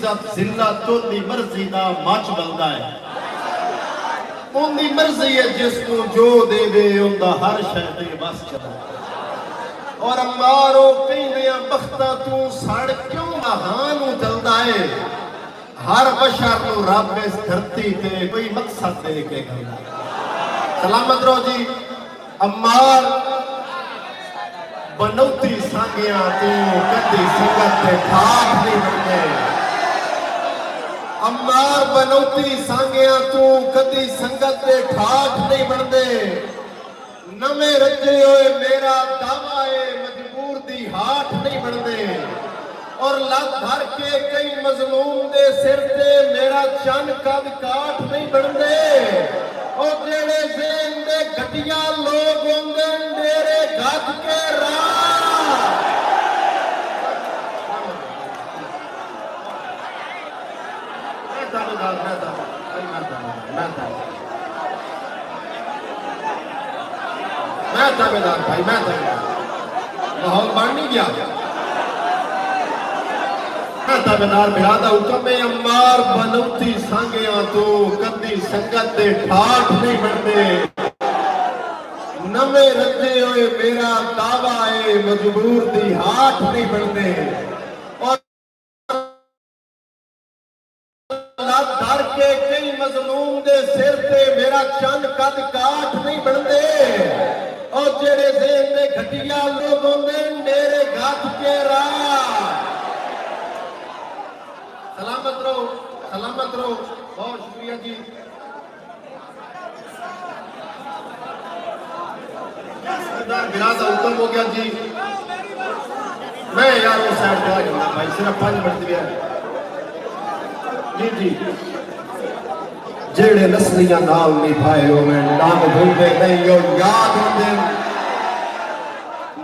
इज्जत जिल्लत तोदी मर्जी दा मच बनदा है। उनकी मर्जी है जिसको जो देवे उनका हर शय दे बस चला। और अम्मारो कहंदियां बख्ता तू सड़ क्यों महान चलता है। हर बशर को रब इस धरती पे कोई मकसद दे के गया। सलामत रहो जी। अम्मार बनौती सांगिया तू कदी संगत ते ठाठ नहीं बनते। अम्मार बनौती सांगिया तू कदी संगत ते ठाठ नहीं बनते। नवे रजे होए मेरा दावा है मजबूर दी हाठ नहीं बनते। और लत भर के कई मजलूम दे सिर ते मेरा चन कद काठ नहीं बनते। और जेड़े ज़हन दे घटिया लोग होंदे मेरे गज के राह। मैं दावेदार भाई मैं माहौल बन नहीं गया। मैं दावेदार मेरा दा हुक्म है अम्मार बनौती सांगिया तो कदी संगत दे ठाठ नहीं बनते। नवे रजे होए मेरा दावा है मजबूर दी हाठ नहीं बनते। और धर के कई मजलूम दे सिर ते मेरा चंद कद काठ नहीं बनते। और जेड़े ज़हन दे घटिया लोग होंदे मेरे गज के राह। सलामत रहो सलामत रहो। बहुत शुक्रिया जी। मेरा तो हुक्म हो गया जी। मैं यार उस साइड पे आ जाऊंगा भाई सिर्फ 5 मिनट दिया जी जी। जेड़े नस्लियां नाल निभाए होवे नाम भूलते नहीं हो याद होंदे।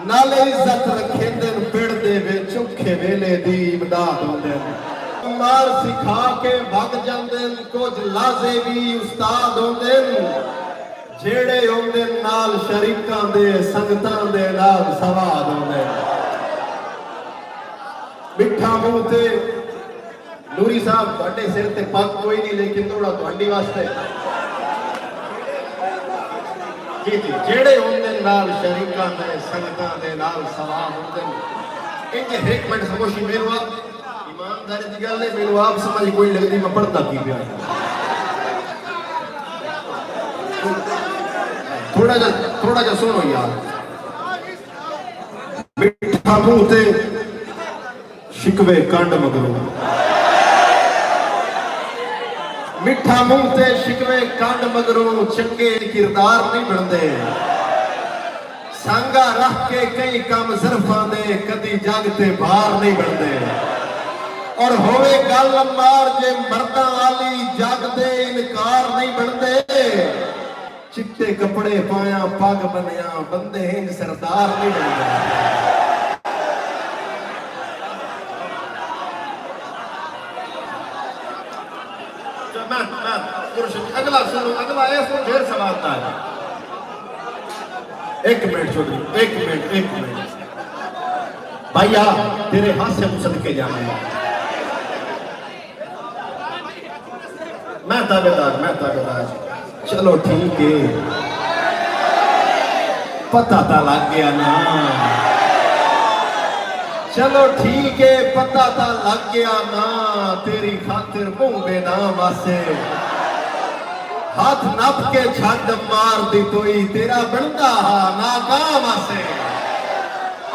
नाले इज्जत रखेंदे पिंड दे विच औखे वेले दी इमदाद होंदे। मार सिखा के भग जांदे कुछ लाजे भी उस्ताद होंदे। जेड़े होंदे नाल शरीकां दे संगतां दे नाल सवाद होंदे। मिठा मुंह ते नूरी साहब तुहाडे सिर ते पग कोई नहीं लेकिन थोड़ा तुहाडी वास्ते जी जी। जेड़े होंदे नाल शरीकां दे संगतां दे नाल सवाद होंदे। इंज एक मिनट खामोशी मेरे वा ईमानदारी दी गल है मेनू आप समझ कोई लगदी मैं पढ़दा की पिया। थोड़ा जा सुनो यार। मिठा मुंह ते शिकवे कंड मगरू। मिठा मुंह ते शिकवे कंड मगरू चंगे किरदार नहीं बनते। सांगा रख के कई काम ज़रफां दे कदी जागते बाहर नहीं बनते। और होवे गल मार जे मर्दां वाली जागते इनकार नहीं बनते। चिट्टे कपड़े पाया पग बनिया बंदे इंज सरदार नहीं बनते। अगला सुनो अगला इसको ढेर सवालता है। एक मिनट छोड़ एक मिनट भैया तेरे हाथ से मुसल के जाना। मैं ताबेदार चलो ठीक है पता ता लग गया ना। चलो ठीक है पता ता लग गया ना। तेरी खातिर मुंह बेनाम वासे हाथ नप के छंड मार दी तोई तेरा बनता नाकाम वासे।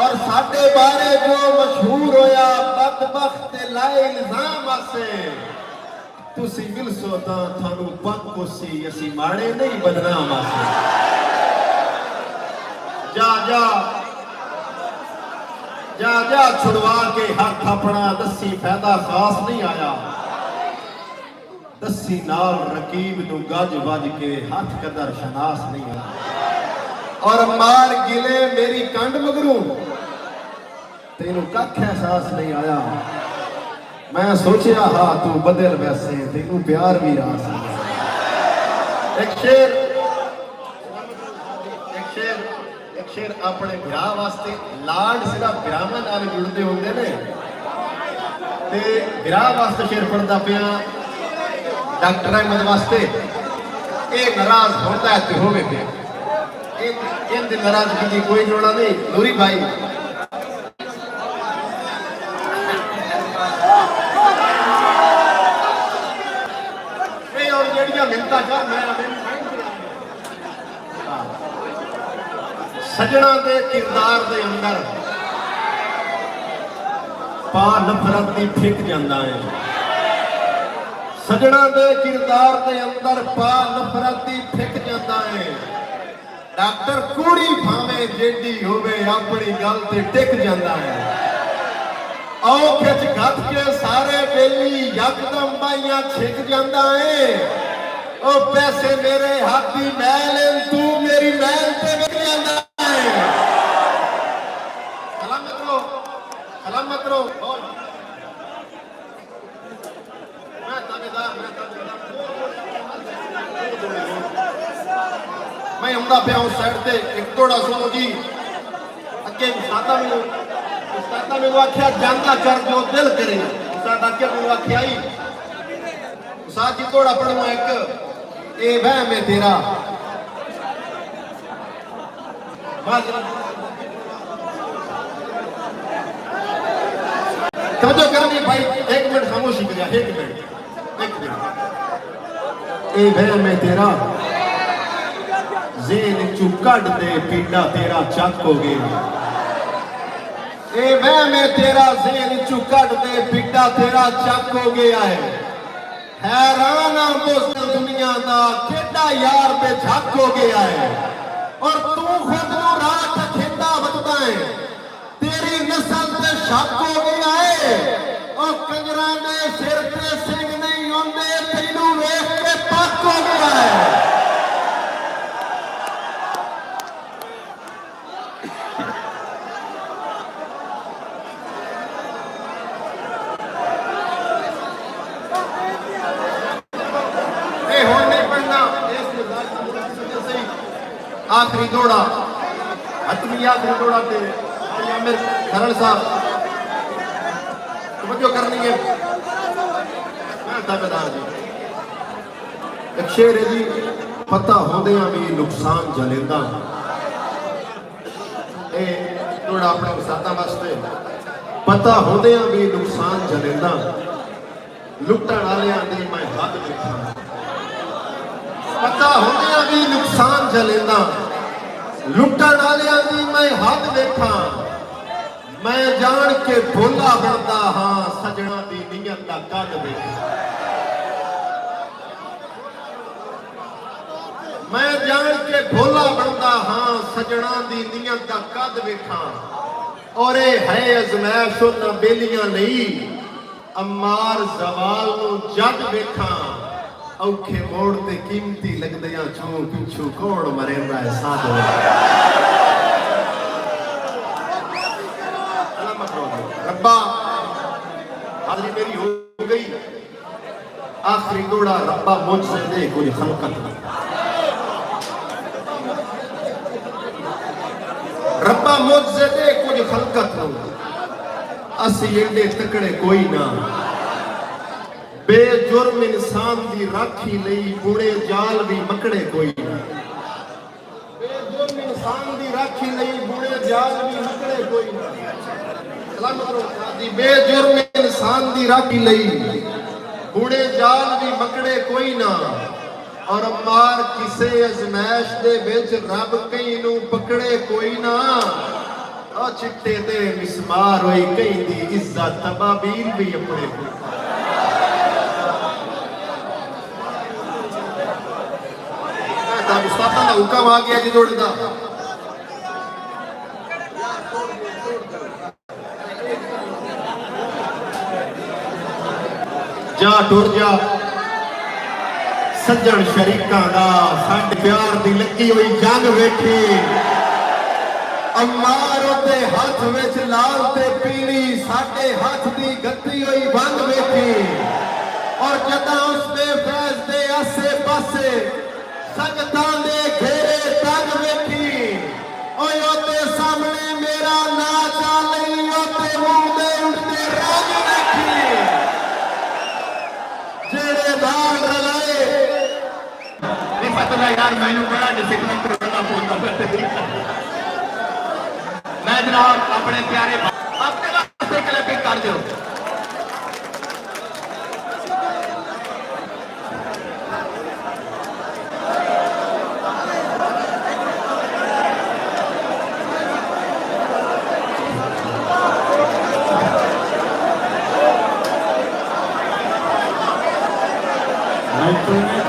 और साडे बारे जो मशहूर होया बदबख्त लाए इल्जाम वासे। तुसी मिलसो तां थानू पग कोसी असी माड़े नहीं बदनाम वासे। जा जा जा जा छुड़वा के हाथ अपना दसी फायदा खास नहीं आया। दसी नाल रकीब नू गज वज के हाथ कदर शनास नहीं आया। और मार गिले मेरी कंड मगरू तेनू कख एहसास नहीं आया। मैं सोचिया हा तू बदल वैसे तेनू प्यार भी रास। एक शेर अपने ब्याह वास्ते लाड सिर्फ ब्राह्मण नाल जुड़ते होंगे ने। ते विराह वास्ते शेर पढ़ता पिया डॉक्टर अहमद वास्ते ये नाराज होता है तो होवे पे इन नाराजगी की कोई लोड़ा नहीं नूरी भाई और जड़ियां मिलता कर मैं सजना दे किरदार दे अंदर पा नफरत दी फिक जांदा है सजना दे किरदार दे अंदर पा नफरत दी फिक जांदा है डॉक्टर कूड़ी भावे जेडी होवे अपनी गल ते टिक जांदा है आओ खिच गत के सारे बेली यकदम बाइयां छिक जांदा है ओ पैसे मेरे हाथी मैल तू मेरी मैल ते विक जांदा है सलामत रो मैं आंदा पिया उस साइड से एक थोड़ा सुनो जी अगे उस्तादा मैनू आख्या जानता कर जो दिल करे उस्ताद अगे मैनू आख्या ही उस्ताद जी थोड़ा पढ़ूँ एक ए वहम है तेरा तवज्जो करनी भाई एक मिनट खामोशी कर जा एक मिनट ए वहम है तेरा जेन चू कढ़ दे पीड़ा तेरा चक हो गया ए वहम है तेरा जेन चू कढ़ दे पीड़ा तेरा चक हो गया है हैरान मुस्लिम दुनिया का केड़ा यार पे झक हो गया है और तू खुद को रात खेता बचता है तेरी नस्ल से शक हो गया है और कंजरा ने सिर पे सिंह नहीं होंगे तेनू वेख के पक हो गया है आखिरी दौड़ा हतमी आखिरी दौड़ा पे आमिर खरल साहब तवज्जो करनी है मैं दावेदार जी एक शेर है जी पता होंदियां भी नुकसान जलेंदा ए दौड़ा अपने उस्तादा वास्ते पता होंदियां भी नुकसान जलेंदा लुट्टण वालियां दी मैं हद देखा पता होंदियां भी नुकसान जलेंदा लुट्टण वालियां दी मैं हद देखा मैं जान के भोला बनदा हाँ सजना दी नीयत दा कद देखा मैं जान के भोला बनदा हाँ सजना दी नीयत दा कद देखा और ये है अजमैश उन्हां बेलियां नहीं अमार जवाल नूं जग देखा औखे मोड़ ते कीमती लगदियां छू पिछू कौन मरेंदा है साधो रब्बा हाज़री मेरी हो गई आखिरी दौड़ा रब्बा मुझसे दे कोई खलकत रब्बा मुझसे दे कोई खलकत असी एडे तकड़े कोई ना बेजुर्म इंसान की राखी लई बुरे जाल भी मकड़े कोई ना बेजुर्म इंसान की राखी लई बुरे जाल भी मकड़े कोई ना सलामत रहो बेजुर्म इंसान की राखी लई बुरे जाल भी मकड़े कोई ना और मार किसे अजमैश दे विच रब कई नू पकड़े कोई ना और चिट्टे ते मिसमार होई कई दी इज्जत तबाबीर भी अपने कोई उस्तादा का हुक्म आ गया जी दौड़ का जा टुर जा सज्जन शरीका दा साडे प्यार दी लगी हुई जंग वेखी अमार दे हाथ विच लाल ते पीली साडे हाथ दी गत्ती हुई वंग वेखी और जदा उसने फैज दे आसे पासे संगतां दे घेरे तंग वेखी ओए ओते सामने मेरा ना चालई ओते मुंह दे उठते रंग वेखी डिसिप्लिन करना पड़ता। मैं जनाब अपने प्यारे अपने वास्ते क्लैपिंग कर दो।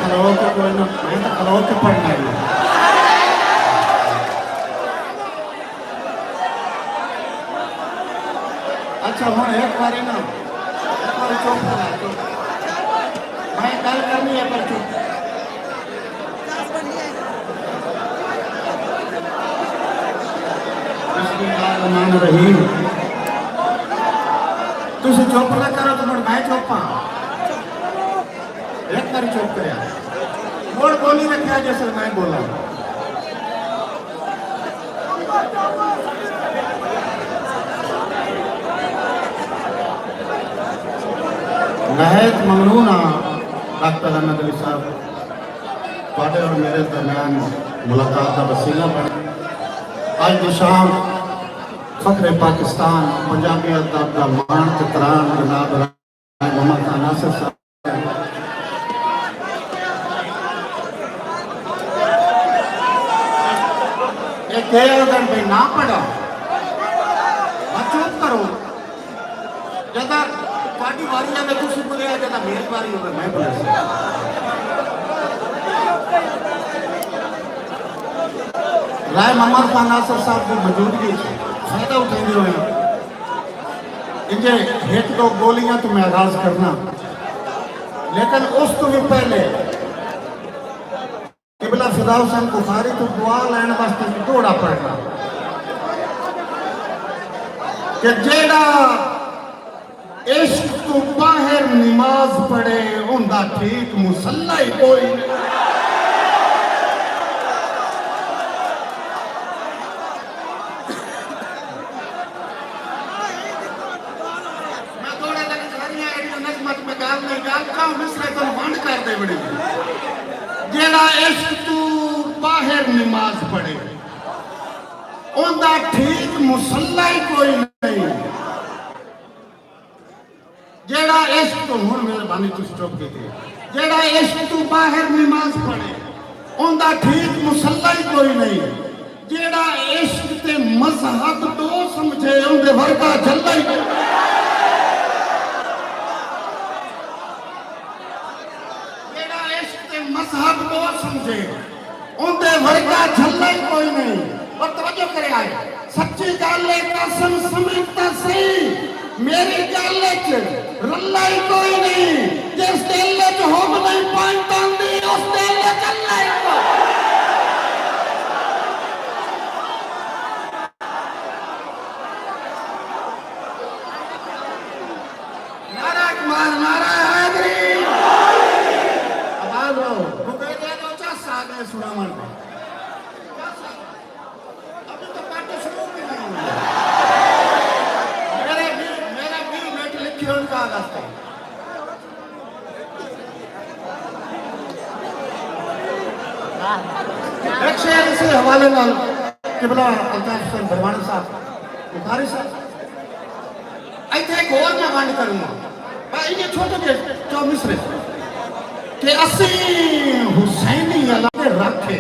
खलो के कोई ना, मैं तो खलो के पढ़ना है। अच्छा हम एक बारी ना चुप होना, मैं गल करनी है पर चुप। बिस्मिल्लाहिर्रहमानिर्रहीम रहीम तुम चुप ना करो तो मैं चुप हाँ। एक बार चुप कर बोल बोली रखा जैसे मैं बोला। नहायत ममनून डॉक्टर अहमद अली साहब थोड़े और मेरे दरम्यान मुलाकात का वसीला बने। आज की शाम फखरे पाकिस्तान पंजाबी अदब का मान ते तरान जनाब मोहम्मद खान नासिर साहब भाई ना पढ़ा चुप करो। जदा पार्टी वारी है तुम बोले जदा मेरी बारी होगा मैं बोले। राय मोहम्मद खान नासिर साहब की मौजूदगी फायदा उठाते हुए इनके एक दो गोलियां तो मैं आगाज करना, लेकिन उस तो भी पहले किबला फिदा हुसैन बुखारी तो दुआ लैन वास्ते दौड़ा पड़ना कि जेड़ा इश्क तो बाहर नमाज पढ़े उनका ठीक मुसल्ला ही कोई। मैं थोड़ा नजमत में गाल नहीं गाल मिसरे तो बंद कर दे बड़ी। जेड़ा इश्क तू बाहर नमाज पढ़े उनका ठीक मुसल्ला ही कोई नहीं। जेड़ा इश्क तो हुण मेहरबानी तुम चुप कीती, जेड़ा इश्क तू बाहर नमाज पढ़े उनका ठीक मुसल्ला ही कोई नहीं। जेड़ा इश्क ते मजहब तो समझे उनके वर्गा जल्दा ही कोई। मजहब को समझे उनके वर्गा झल्ला ही कोई नहीं। और तवज्जो करे आए सच्ची गल कसम समझता सही मेरी गल रल्ला ही कोई नहीं। जिस दिल हुब नहीं पाता उस दिल चल्ला ही कोई। नारा कुमार नारा हैदरी सुना मन अभी तो पार्टी शुरू भी नहीं हुई। मेरा भी मिनट लिखी उनका अगस्त एक शेर इसी हवाले नाल किबला अल्ताफ हुसैन भरवानी साहब बुखारी साहब इतने एक और मैं वंड करूंगा ये छोटे जे जो मिसरे कि असी हुसैनी अलग रखे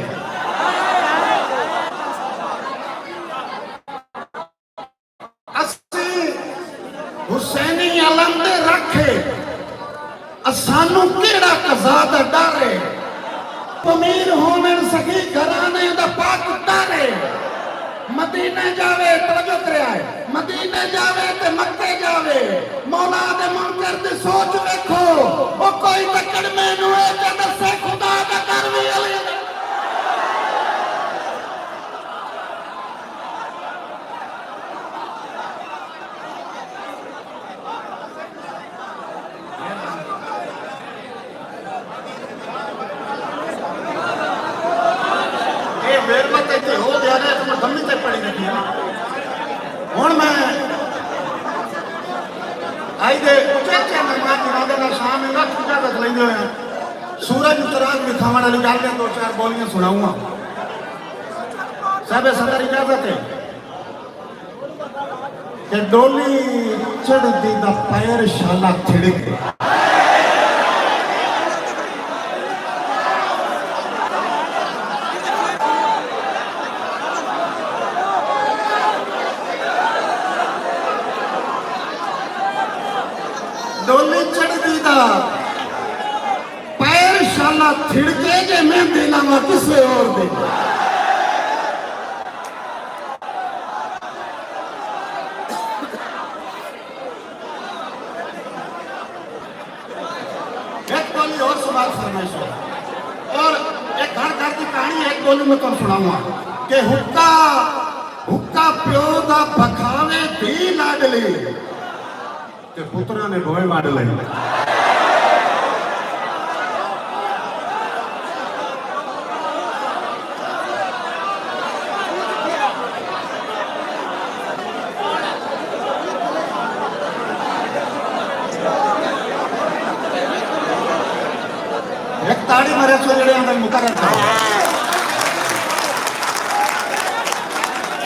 असी हुसैनी अलग रखे सानू केड़ा कज़ा दा डर है। अमीर होने सकी घराने दा पाक डर है। मदीने जावे तवज्जो करे आए मदीने जावे ते मक्के जावे मौला दे मुनकर दी सोच देखो ओ कोई तकड़ मैनू ए ते दसे खुदा दा कर वी अली ए बेरमत इत्थे हो गया ने तुम गम्मी ते पड़ी रखी है हुण मैं आई दे चेचे मेहमान जिन्होंने ना शाम इन्हें पूजा रख लेंगे हुए सूरज उत्तरायण दिखाने वाली गल दो चार बोलियां सुनाऊंगा साहब सदर इजाजत है कि डोली चढ़ती दा पैर शाला थिड़के डोली चढ़ती दा पैर शाला थिड़के जे मैं दिलावा किसे और दे एक गोली और सुना फरमाइश और एक घर घर की कहानी एक गोली में तो सुनाऊंगा कि हुक्का हुक्का प्यो दा बखावे धी लाडली ते पुत्रा ने भोए वाड़ लई एक ताड़ी मारे सो जड़े अंदर मुकर था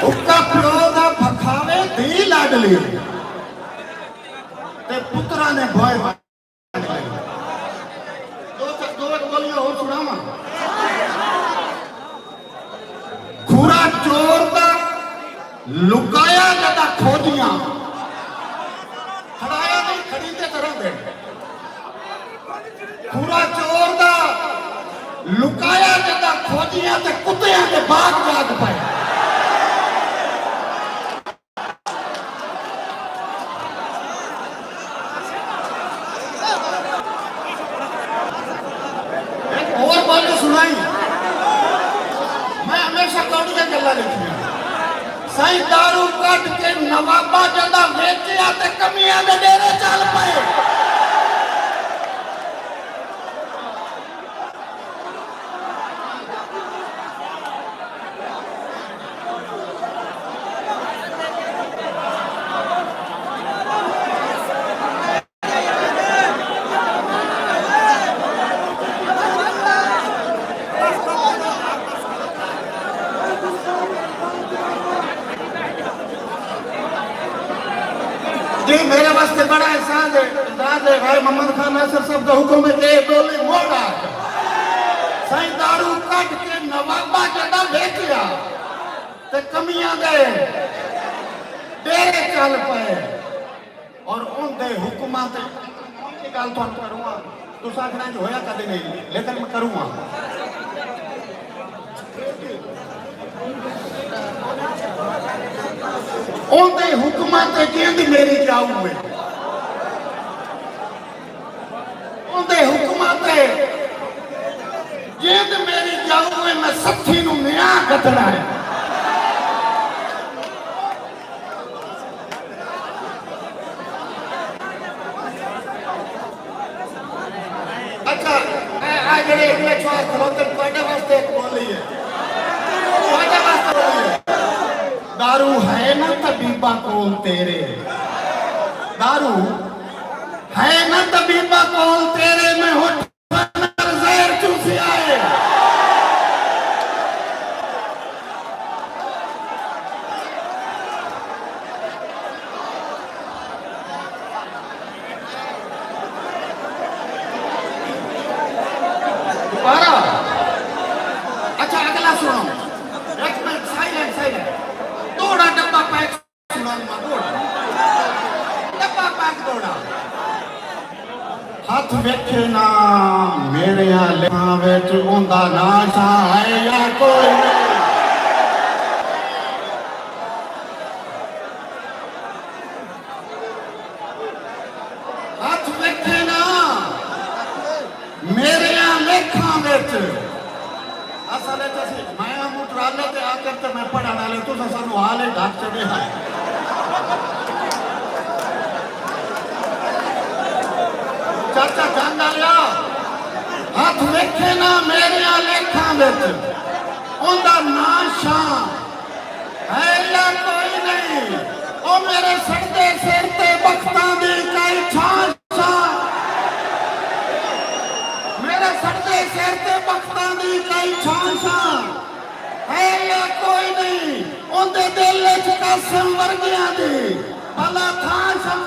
हुक्का प्यो दा बखावे धी लाडली ते पुत्रा ने भोए दो गोलियां और सुनावा खूरा चोर दा लुकाया जदा खोजियां खड़ाया नहीं खड़ीते तरह दे खूरा चोर दा लुकाया जदा खोजियां ते कुत्तियां के बाग जाग पाए साईं दारू कट के नवाबा जदा वेचिया ते कमियां दे डेरे चल पए जी मेरे वास्ते बड़ा एहसास है भाई मोहम्मद खान नासिर साहब का हुक्म है कि डोली मोड़ा साईं दारू कट के नवाबा जदा वेचिया ते कमियां दे डेरे चल पए और उनके हुक्मां ते की गल तो करूंगा तुस आखना जो होया कदे नहीं लेकिन मैं करूंगा उनके हुक्मां ते जिंद मेरी जाऊ है उनके हुक्मां ते जिंद मेरी जाऊ है मैं सत्थी नूं न्याय कतड़ा है अच्छा आ जेडे इतने छोर खलोते ਤੁਹਾਡੇ वास्ते एक बोली है ਤੁਹਾਡੇ वास्ते बोली है दारू है ना तबीबा कोल तेरे दारू है ना तबीबा कोल तेरे में होठ जहर चूसी आए दोबारा अच्छा अगला सुनो एक मिनट साइलेंट साइलेंट थोड़ा डब्बा पैक सुनाऊंगा थोड़ा डब्बा पैक थोड़ा हाथ वेखे ना मेरे लिखा विच उंदा नाशा है या कोई नहीं हाथ वेखे ना मेरे लेखा विच असल मैं मुटराले ते आकर ते मैं पढ़ा डाले तो सानू हाल ढक चढ़े हैं चाचा जान डालिया हाथ वेखे ना मेरे लेखा विच उनदा नाशा है या कोई नहीं ओ मेरे सड़ते सिर ते बख्तां दी कई छां मेरे सड़ते सिर ते बख्तां दी कई छां है या कोई नहीं ਉਹਦੇ ਦਿਲ ਚ ਕਾਸਮ ਵਰਗਿਆਂ ਦੀ ਭਲਾ ਥਾਂ ਸ਼ਮ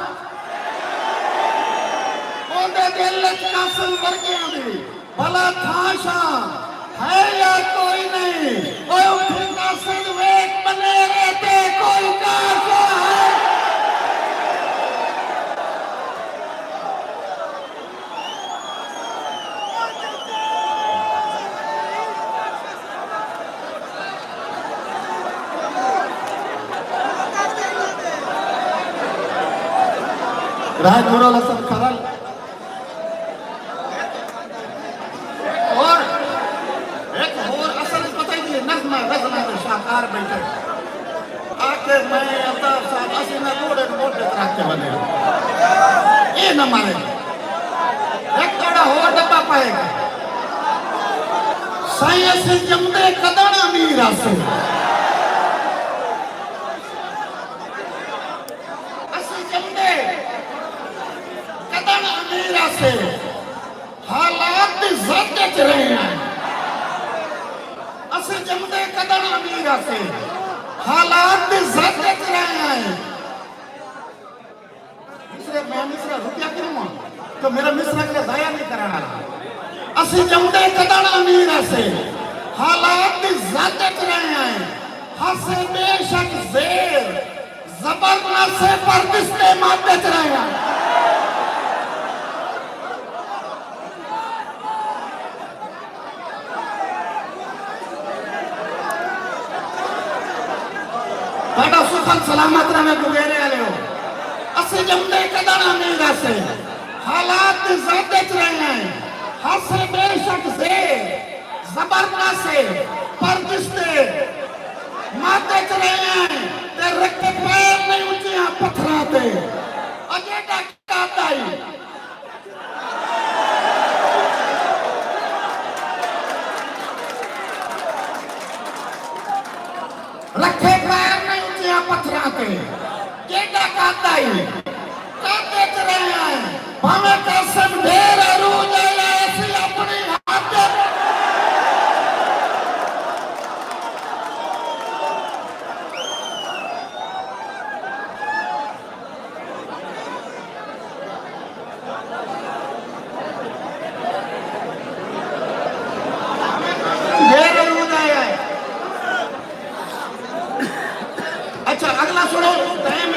ਉਹਦੇ ਦਿਲ ਚ ਕਾਸਮ ਵਰਗਿਆਂ ਦੀ ਭਲਾ ਥਾਂ ਸ਼ਾਂ है या कोई नहीं ओए उठेगा सिर वेक बने रहते कोई काशा है राज नूरुल हसन खरल शाकार बैठे आके मैं अल्ताफ साहब असि ना थोड़े मोटे तरह के बने ये न मारे एक थोड़ा और डब्बा पाएगा साईं असि जमदे कदण अमीर आसे असि जमदे कदण अमीर आसे हालात दी ज़द च रहे हैं असि जमदे कदण अमीर आसे हालात दी ज़द च रहे हैं मैं मिसरा रुपया क्यों तो मेरा मिसरा के ज़ाया नहीं कराना असि जमदे कदण अमीर आसे हालात दी ज़द च रहे हैं हसे बेशक ज़ेर ज़बर से परदिस्ते मादे च रहे हैं बड़ा सुखन सलामत रहे गुगेरे वाले हो असि जमदे कदण अमीर आसे हालात ज़्यादा च रहे हैं हसे बेशक से ज़बरना से परदिस्ते माते च रहे हैं ते रखे पैर नहीं ऊंचियां पत्थरां ते अजे डाका आई रखे पैर नहीं ऊंचियां पत्थरां ते केड़ा काता ही काते च रहे हैं भावे कासम ढेर अरूज आया ऐसी अपनी हाथ ढेर अरूज आया है अच्छा अगला सुनो टाइम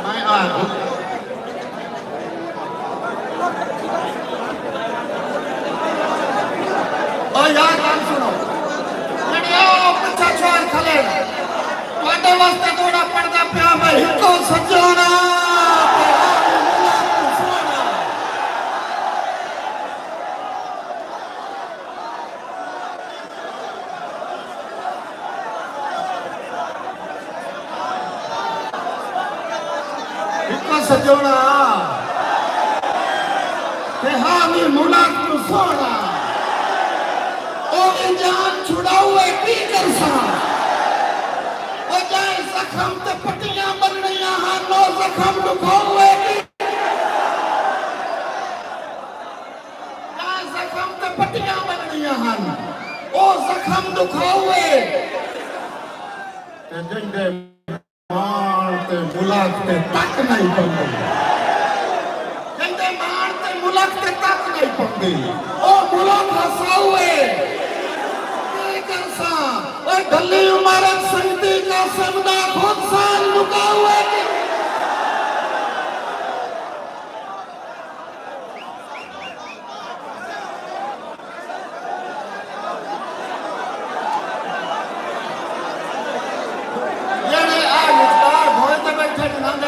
मैं आ और यार काम सुनो लड़ियो पीछा छोड़ खले वाडे वास्ते थोड़ा पड़दा पिया मैं हिको सजना सजोना ते हामी मुलाक तू सोना ओ जान छुड़ावे की करसा ओ जाए जख्म ते पट्टियां बननियां हां नो जख्म दुखावे की जाए जख्म ते पट्टियां बननियां हां ओ जख्म दुखावे ते जंदे मारते मुलाकते तक नहीं पड़ती कहते मारते मुलाकते तक नहीं पड़ती ओ मुलाक हसावे करसा ओ गली उमरत संगती का सबदा खुद साल लुकावे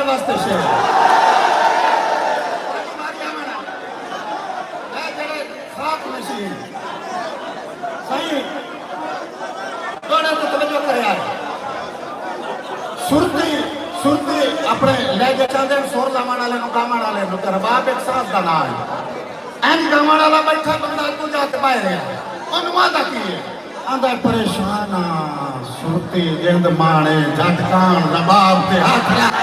वास्ते से खाक मशीन सही थोड़ा तो तवज्जो करे यार सुरती सुरती अपने ले जाते सुर लावण वाले गावण वाले नु रबाब एक साथ दा नाम है एन गावण वाला बैठा बंदा को जाके बाहर है अनुवादा की आंदा परेशान सुरती जिंद माणे झटकान रबाब ते हाथ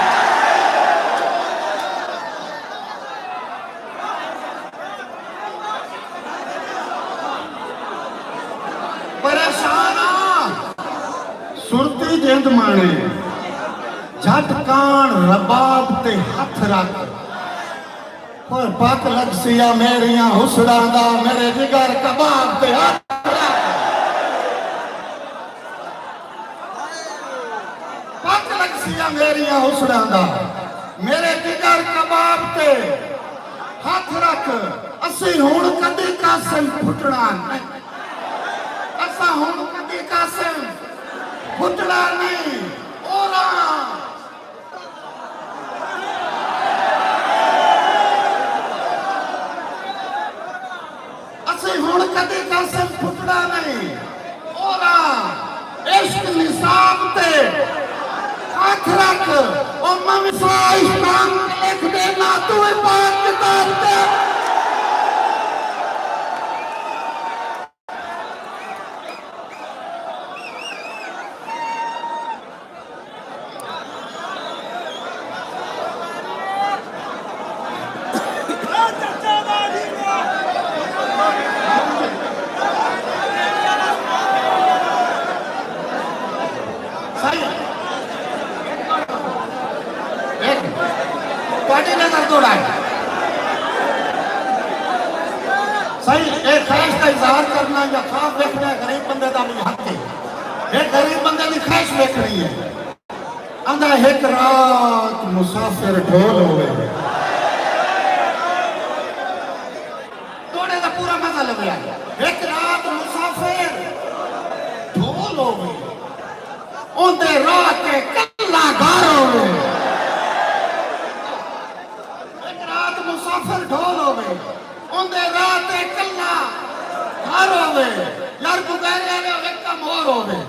परेशान जिंद माने झट कान रबाब ते हथ रख और पक लग सिया मेरिया हुसड़ा दा मेरे जिगर कबाब ते हथ रख पक लग सिया मेरिया हुसड़ा दा मेरे जिगर कबाब ते हथ रख असी हुण कदी कासिम फुटना नहीं असा हुण कदी कासिम फुटना नहीं ओरा असी हुण कदी कासिम फुटना नहीं ओरा इश्क निसाब ते हाथ रख ओ ममिसा इस्लाम लिख देना तू पाक किताब ते सही एक ख्वाहिश का इजहार करना या ख्वाब देखना गरीब बंदे का भी हक है एक गरीब बंदे की ख्वाहिश देखनी है आंदा एक रात मुसाफिर ढोल हो गए तोड़े का पूरा मजा लग गया एक रात मुसाफिर ढोल हो गए उनके रात के कल्ला घर हो गए एक रात मुसाफिर ढोल हो गए उनके रात के कल्ला घर हो गए यार बुगारे ने एक कम और हो गए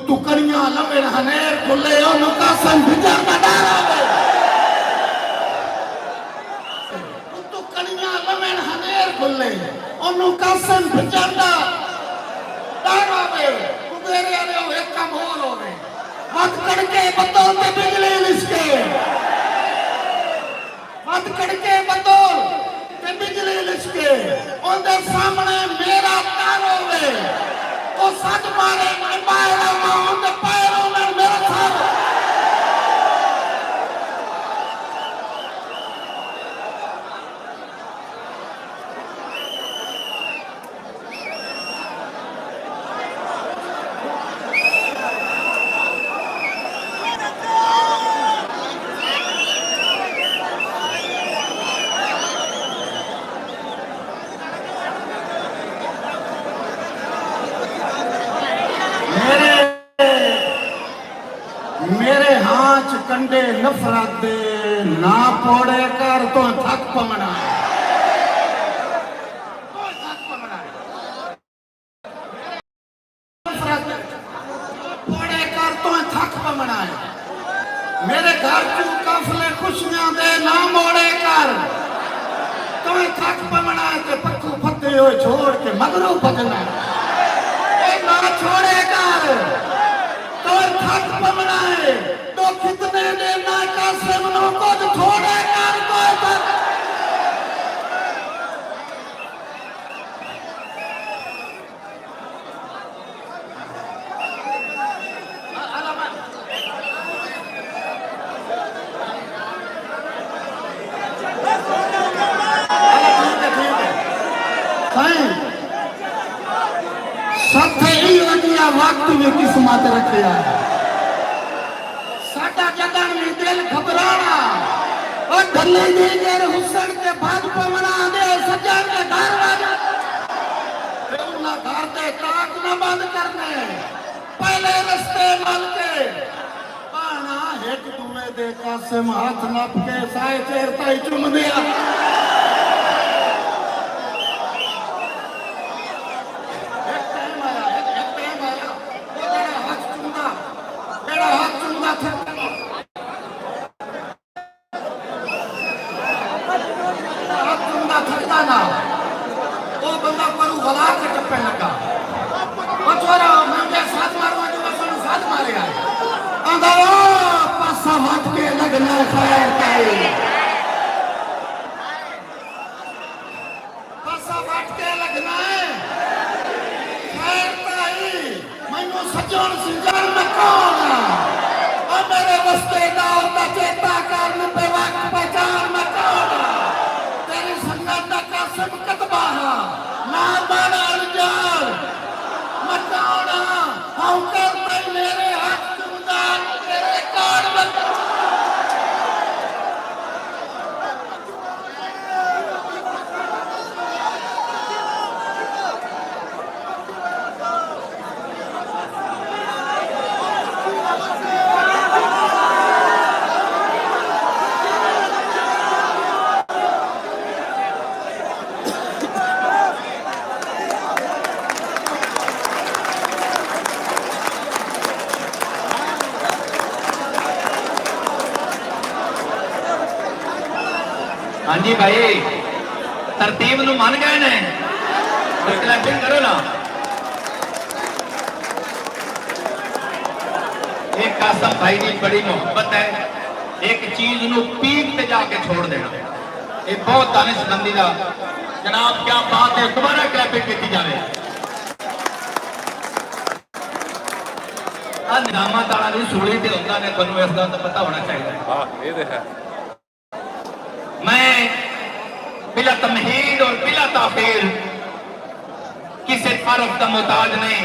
तू करियां लंबे हनेर खुले ओनु कासम बिजर का डर हो गए तू करियां लंबे हनेर खुले ओनु कासम बिजर का डर हो गए बुगारे ने एक कम और हो गए मत कड़के बतौल ते बिजली लिसके मत कड़के बतौल ते बिजली लिसके उनके सामने मेरा तार हो गए वो सच मारे मैं बाहर आऊं ते पैरों में मेरा थार मेरे हाथ कंडे नफरत दे ना पोड़े कर तो थक पमना पोड़े कर तो थक पमना मेरे घर चू काफले खुशियां दे ना मोड़े कर तो थक पमना ते पक्कू फते हो छोड़ के मगरू भजना ना छोड़े कर तो थक पमना है तो कितने ने ना कासिम नो कुछ थोड़े कर कोई तक वक्त में किस्मत रखे साडा जगन में दिल घबराना और ढले दे गेर हुसन के भाग पवना दे सजन के घर वाला ते उन्ना घर दे ताक न बंद करने पहले रस्ते मल के पाना एक दूए दे कासिम हाथ नप के साए चेर ताई चुम दिया मैनू सजन सिंजन में कौन और मेरे रिश्तेदार का चेता करने पे वक्त पहचान में कौन तेरी संगत का कसम कतबा ना बड़ा अनजान मैं कौन हम करते मेरे हाथ तुमदार तेरे कौन बता हाँ जी भाई तरतीब नु मान गए ने क्लैपिंग करो ना। एक कासम भाई की बड़ी मोहब्बत है, एक चीज नु पीक ते जाके छोड़ देना, ये बहुत दानिशमंदी का। जनाब क्या बात है, दोबारा क्लैपिंग की जाए। निजामा ताला की सूली से होता है, तुम इस बात का पता होना चाहिए। हाँ ये तो है। मैं बिला तमहीद और बिला ताफीर किसी फारूक का मोहताज नहीं।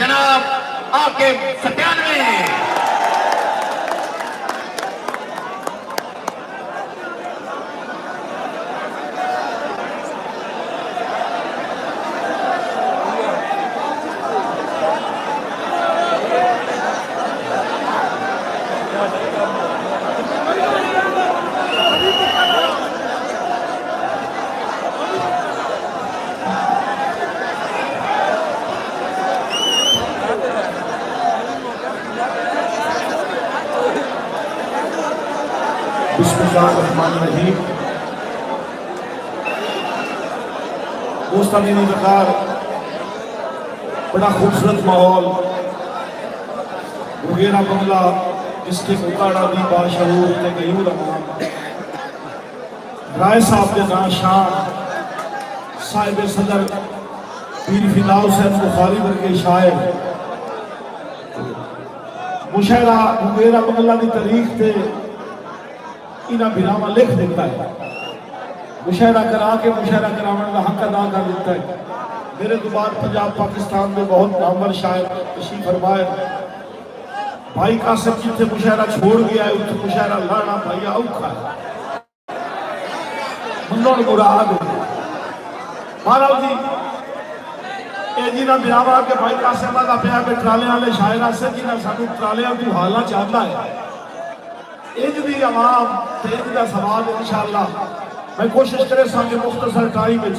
जनाब आके 97 बिस्मिल्लाहिर्रहमानिर्रहीम। दोस्तान वकार, बड़ा खूबसूरत माहौल मुगेरा बंगला जिसके मुकाड़ा भी बाशऊर ते गयूर अमान राय साहब के नाम शान साहिब सदर पीर फिलाल हुसैन बुखारी वर्गे शायर मुशायरा मुगेरा बंगला की तारीख से इन्होंने बिरामा लिख दिता है। मुशायरा करा के मुशायरा कराने का हक अदा कर दिता है। मेरे तो बाद पंजाब पाकिस्तान में बहुत नामवर शायर तशरीफ फरमाए। भाई कासिम जिथे मुशायरा छोड़ गया है उत्थे मुशायरा लाना भाई औखा है। मनोन मुराद महाराज जी ये जिन्हें बिरामा के भाई कासिम का प्या पे ट्राले वाले शायर से जिन्हें सानू ट्रालियां की हालना चाहता है। इंज दी आवाम इंज का सवाल इंशाअल्लाह मैं कोशिश करे सागे मुख्तसर टाइम में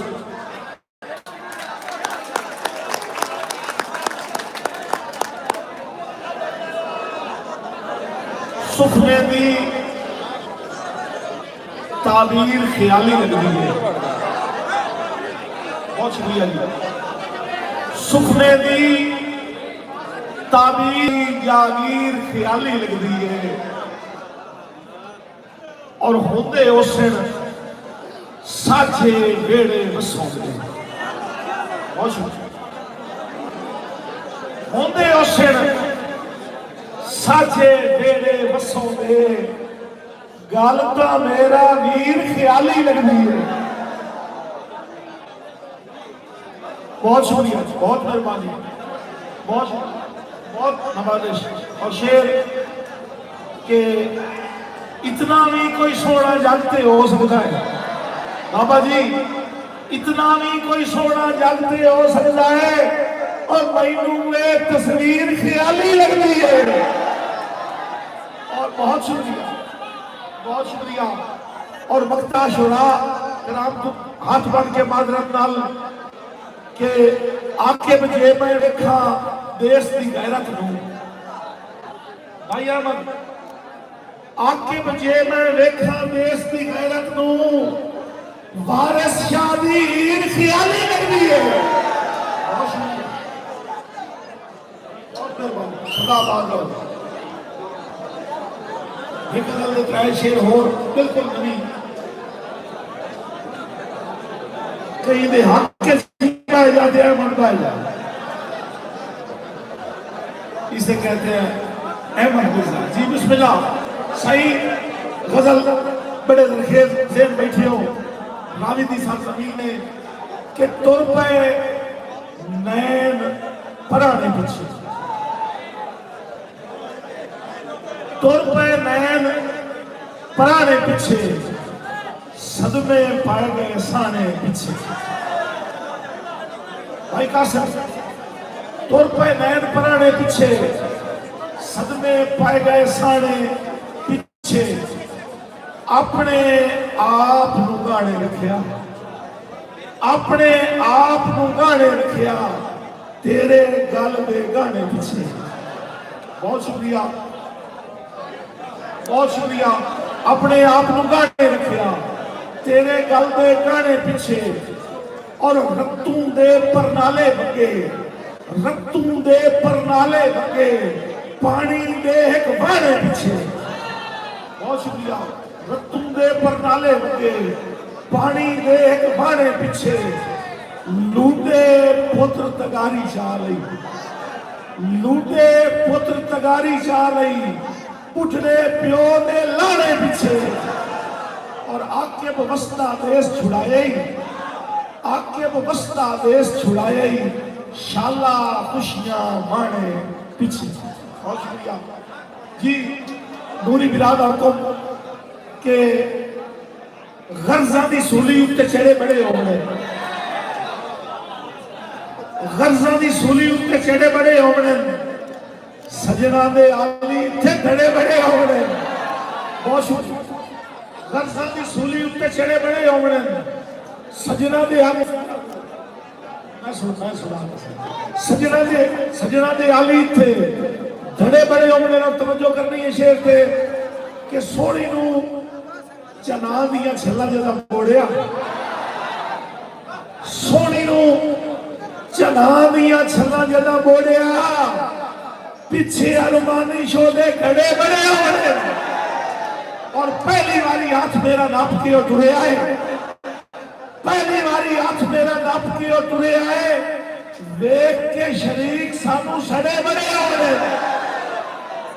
सुखने की ताबीर ख्याली लगती है। बहुत शुक्रिया जी। सुखने की ताबीर जागीर ख्याली लगती है और होंदे उस दिन साझे वेड़े वसोंदे। बहुत शुक्रिया। होंदे उस दिन साझे वेड़े वसोंदे गल तो मेरा वीर ख्याली लगती है। बहुत शुक्रिया, बहुत मेहरबानी, बहुत बहुत नवाजिश। और शेर के इतना भी कोई सोना जानते हो सकता है बाबा जी, इतना भी कोई सोना जानते हो सकता है और मैनू में तस्वीर ख्याली लगती है। और बहुत शुक्रिया, बहुत शुक्रिया। और वक्ता शुरा कराम को हाथ बन के माजरत नाल के आके बजे मैं देखा देश की गैरत नूं भाई अहमद आके बजे मैं देखा देश की गैरत नूं वारिस शादी ख्याली लगती है। बहुत शुक्रिया, बहुत मेहरबानी। सदाबाद रहो। एक गल दे त्रै शेर होर बिल्कुल नहीं कहीं दे हक के पाए जाते हैं मन पाए जाते इसे कहते हैं अहमद मिर्जा जी। बिस्मिल्लाह। सही गजल बड़े रखेज जेन बैठे हो रावी दी सरजमीन ने कि तुर पे नैन पराने पीछे, तुर पे नैन पराने पीछे, सदमे पाए गए साने पीछे। भाई कासिम, तुर पे नैन पराने पीछे, सदमे पाए गए साने पीछे, अपने आप नूं गाने रखिया, अपने आप नूं गाने रखिया, तेरे गल दे गाने पीछे। बहुत शुक्रिया, बहुत शुक्रिया। अपने आप नूं गाने रखिया, तेरे गल दे गाने पीछे, और रत्तू दे परनाले वगे, रत्तू दे परनाले वगे, पानी दे एक वाणे पीछे। बहुत शुक्रिया। रत्तू दे परनाले वगे, पानी दे एक वाणे पीछे, लूटे पुत्र तगारी जा रही, लूटे पुत्र तगारी जा रही, उठने प्यो ने लाने पीछे, और आके बवस्ता देश छुड़ाए, आके बवस्ता देश छुड़ाए, शाला खुशियां माने पीछे। बहुत शुक्रिया जी। नूरी बिरादर को के गर्जा दी सूली उत्ते चढ़े बड़े होने, गर्जा दी सूली उत्ते चढ़े बड़े होने, सजना दे आली थे धड़े बड़े होने। बहुत शुक्रिया। गर्जा दी सूली उत्ते चढ़े बड़े होने, सजना दे आली, मैं सुना सजना दे आली थे धड़े बड़े होने। तवज्जो करनी है शेर थे कि सोनी नू चना दिया छल्ला जदा मोड़िया, सोनी नू चना दिया छल्ला जदा मोड़िया, पीछे अरमानी शोले खड़े बड़े होने, और पहली बारी हाथ मेरा नाप के टुरे आए, पहली बारी हाथ मेरा नाप के टुरे आए, देख के शरीक सानू सड़े बड़े होने।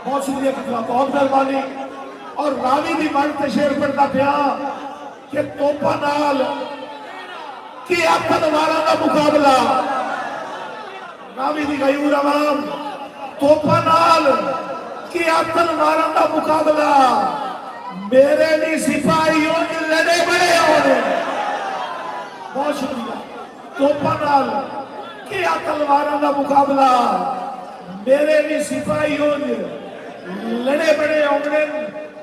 बहुत शुक्रिया, बहुत मेहरबानी। और रावी दी मन ते शेर पढ़ता पिया कि तोपा नाल कि तलवारां दा मुकाबला, रावी दी गयूर अवाम, तोपा नाल कि तलवारां दा मुकाबला, मेरे भी सिपाही लड़े बड़े होने। बहुत शुक्रिया। तोपा नाल कि तलवारां दा मुकाबला, मेरे भी सिपाही लड़े बड़े होने।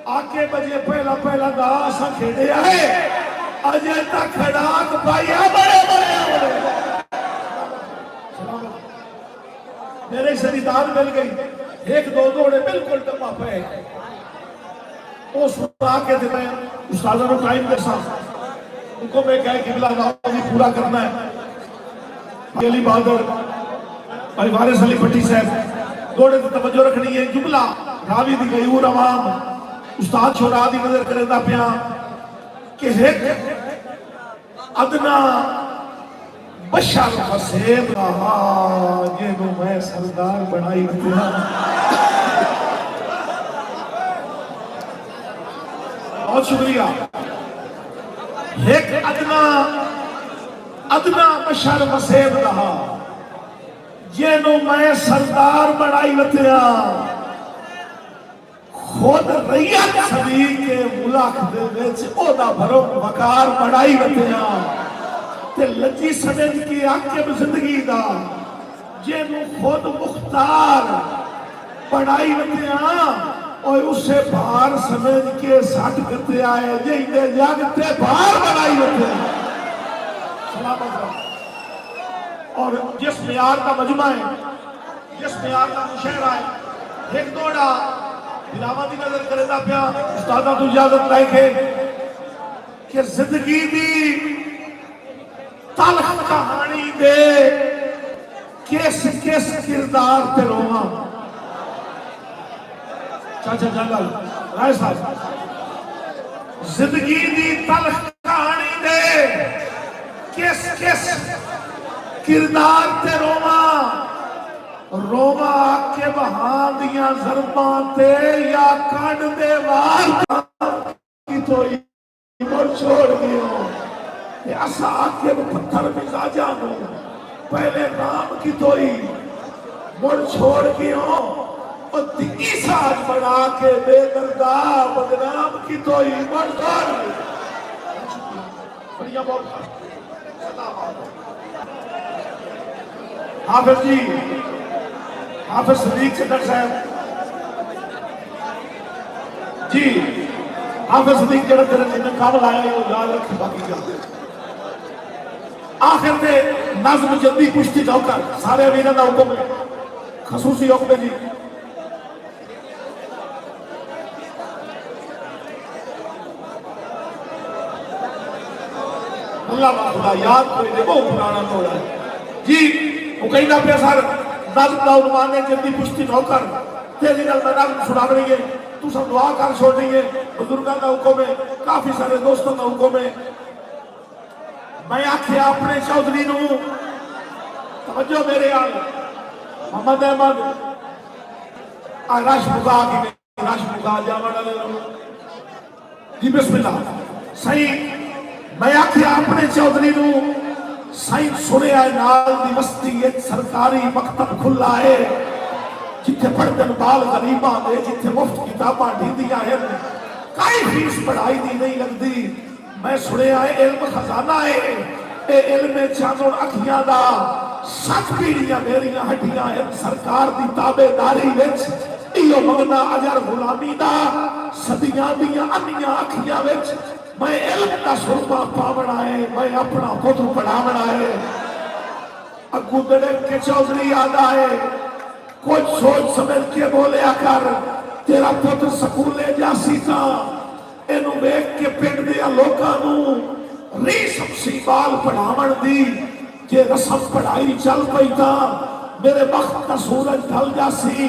आके बजे पहला पहला दास खेड़े आए, अजे तक खड़ाक पाइया बड़े बड़े होने। मेरे शरीदार मिल गई, एक दो दौड़े बिल्कुल टप्पा पे, वो सुना के थे मैं उस्तादों को टाइम के साथ उनको मैं कह किबला भी पूरा करना है। अली बहादुर भाई वारिस अली भट्टी साहब दौड़े तो तवज्जो रखनी है। जुमला रावी दी गयूर अवाम उस्ताद छोरा दी नजर करेंदा पिया कि एक अदना बशर फसेब रहा, ये नो मैं सरदार बनाई दिया। बहुत शुक्रिया। एक अदना अदना बशर फसेब रहा, ये नो मैं सरदार बनाई दिया। खुद रैयत सदी के मुल्क दे विच ओदा भरो वकार बढ़ाई वतिया, ते लजी समझ के आके जिंदगी दा जेनू खुद मुख्तार बढ़ाई वतिया, और उसे भार समझ के सट करते आए जिंदे जगते भार बढ़ाई वतिया। सलामत रहो। और जिस प्यार का मजमा है, जिस प्यार का मुशायरा है, एक दौड़ा इलावा की नजर करेगा पिया उस्तादा तू इजाजत लेके कि जिंदगी दी तलख कहानी दे किस किस किरदार ते रोवा। चाचा जंगल राय साहब, जिंदगी दी तलख कहानी दे किस किस किरदार ते रोवा, रोवा के वहां दियां ज़रबां ते या कंड दे वार की थोड़ी मुड़ छोड़ गयो ते असा आके पत्थर मिजाजा नु पहले नाम की थोड़ी मुड़ छोड़ गयो और दिखी साज बना के बेदर्दा बदनाम की थोड़ी मुड़ छोड़ बढ़िया बहुत हाफिज जी, हाफिज सदीक सिद्दीक साहब जी, हाफिज सदीक जरा तेरे जिन्हें काम लाया है वो याद रख बाकी क्या आखिर में नज़्म जल्दी कुश्ती जाकर सारे अमीरों का हुक्म है खसूसी हुक्म जी अल्लाह खुदा याद कोई नहीं बहुत पुराना तोड़ा है जी वो कहना पे सर नज़्म का उन्वान है जल्दी कुश्ती नौकर तेजी नाल मैं नज़्म सुना रही है तू सब दुआ कर छोड़ रही है बुजुर्गों का हुक्म है काफी सारे दोस्तों का हुक्म है मैं आखिया अपने चौधरी नू तवज्जो मेरे आल मोहम्मद अहमद रश मुका की रश मुका जावण जी बिस्मिल्लाह सही मैं आखिया अपने चौधरी नू साईं सुनिया नाल दी बस्ती एक सरकारी मकतब खुला है जिथे पढ़दन बाल गरीबा दे जिथे मुफ्त किताबां दींदियां हैं काई फीस पढ़ाई दी नहीं लगती मैं सुनिया इल्म खजाना है ए इल्म चांदों अखियां दा सच पीढ़ियां मेरियां हड्डियां हैं सरकार दी ताबेदारी विच इहो मंगना अजर गुलामी दा सदियां दियां अन्नियां अखियां विच मैं इल्म का सुरमा पावना है मैं अपना पुत्र पढ़ावना है अगू दड़े के चौधरी आदा है कुछ सोच समझ के बोलिया कर तेरा पुत्र स्कूले जासी था इनू वेख के पिंड दे लोकां नू री सबसी बाल पढ़ावन दी जे रस्म पढ़ाई चल पई था मेरे वक्त का सूरज ढल जासी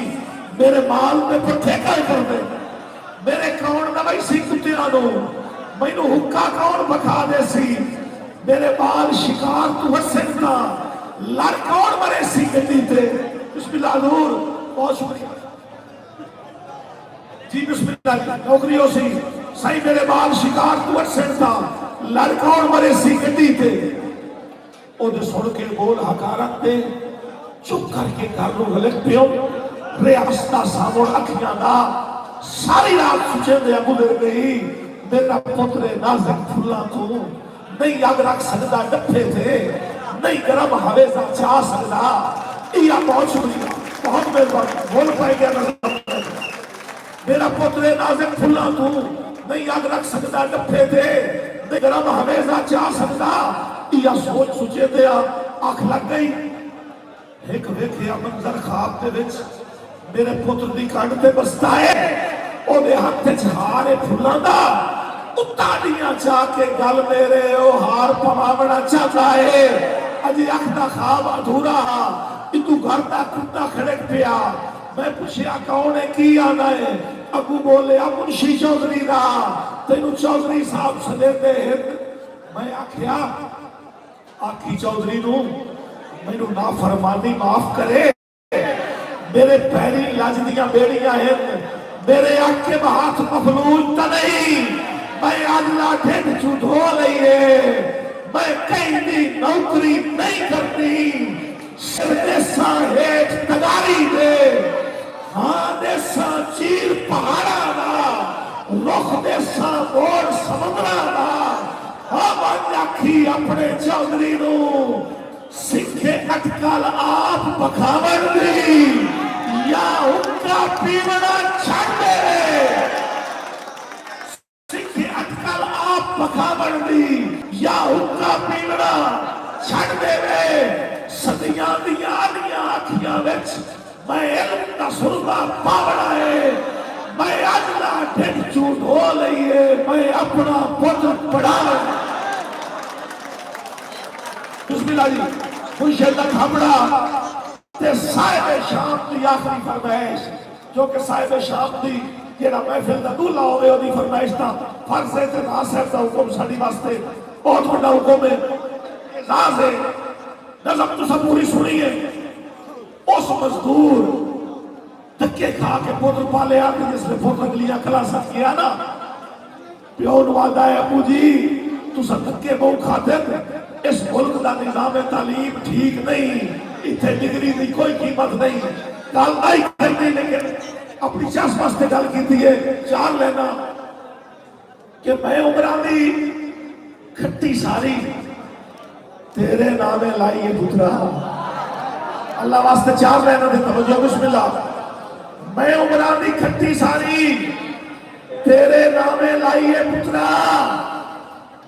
मेरे माल में पट्ठे काय कर दे मेरे कौन ना भाई सी कुत्तियां नू मैनू हुक्का कौन बखा दे सी मेरे बाल शिकार तू हसना लड़ कौन मरे सी गड्डी ते बिस्मिल्लाह नूर बहुत शुक्रिया जी बिस्मिल्लाह नौकरियों सी सही मेरे बाल शिकार तू हसना लड़ कौन मरे सी गड्डी ते ओदे सुन के बोल हकारत दे चुप करके घर नू गलत पियो रियासता सामों अखियां दा सारी रात सुचे दे गुजर गई मेरा पुत्र नाज़ुक फुल्ला तू नहीं अग रख सकता डफे थे नहीं गर्म हवे सा चाह सकता या बहुत शुक्रिया बहुत मेहरबानी बोल पाए गया मेरा पुत्र नाज़ुक फुल्ला तू नहीं अग रख सकता डफे थे नहीं गर्म हवे सा चाह सकता या सोच सुचे दे आंख लग गई एक वेखिया मंजर ख्वाब दे विच मेरे पुत्र दी कंड ते बसता है ओदे हाथ च हार है फुल्लां दा उताड़ियां जाके गल मेरे ओ हार पवावना चाहता है अजी अख दा ख्वाब अधूरा तू घर दा कुत्ता खड़क पिया मैं पूछया कौन है की आना है अगू बोले मुंशी चौधरी दा तेनू चौधरी साहब सदे दे मैं आखिया आखी चौधरी नू मैनू नाफरमानी माफ करे मेरे पैरी लज दियां बेड़ियां हैं मेरे आके हाथ मफलूज तो नहीं मैं अगला ढिड चू धो लिये मैं कहीं दी नौकरी नहीं करती सिर देसा हेठ तगारी दे हाँ देसा चीर पहाड़ा दा रुख देसा मोड़ समुद्रा दा हाँ बन आखी अपने चौधरी नू सिखे अटकल आप बखावन दी या उनका पीवना छड़ दे सिखे अटकल आप बखावन दी या उनका पीवना छड़ दे सदियां दियां आलियां अखियां विच मैं इल्म दा सुरमा पावना है मैं अगला ढिड चू धो लईए मैं अपना पुत्र पढ़ावा बिस्मिल्लाह जी मुर्शिद दा खाबड़ा ते साहिब शाम दी आखिरी फरमाइश जो कि साहिब शाम दी जेड़ा महफिल दा दूल्हा होवे ओदी फरमाइश दा फर्ज है ते नासिर दा हुक्म साडी वास्ते बहुत बड़ा हुक्म है नाज है नज़म तो सब पूरी सुनी है उस मजदूर धक्के खा के पुत्र पालिया कि जिसने पुत्र अगलियां क्लासा किया ना प्यो नवादा है अबू जी तुसा धक्के बहु खाते इस मुल्क का निजाम तालीम ठीक नहीं इतने डिग्री की कोई कीमत नहीं गल नहीं करनी लेकिन अपनी चस वास्ते गल की है चार लेना कि मैं उमरा दी खट्टी सारी तेरे नामे लाई है पुत्रा अल्लाह वास्ते चार लेना दे तवज्जो बिस्मिल्लाह मैं उमरा दी खट्टी सारी तेरे नामे लाई है पुत्रा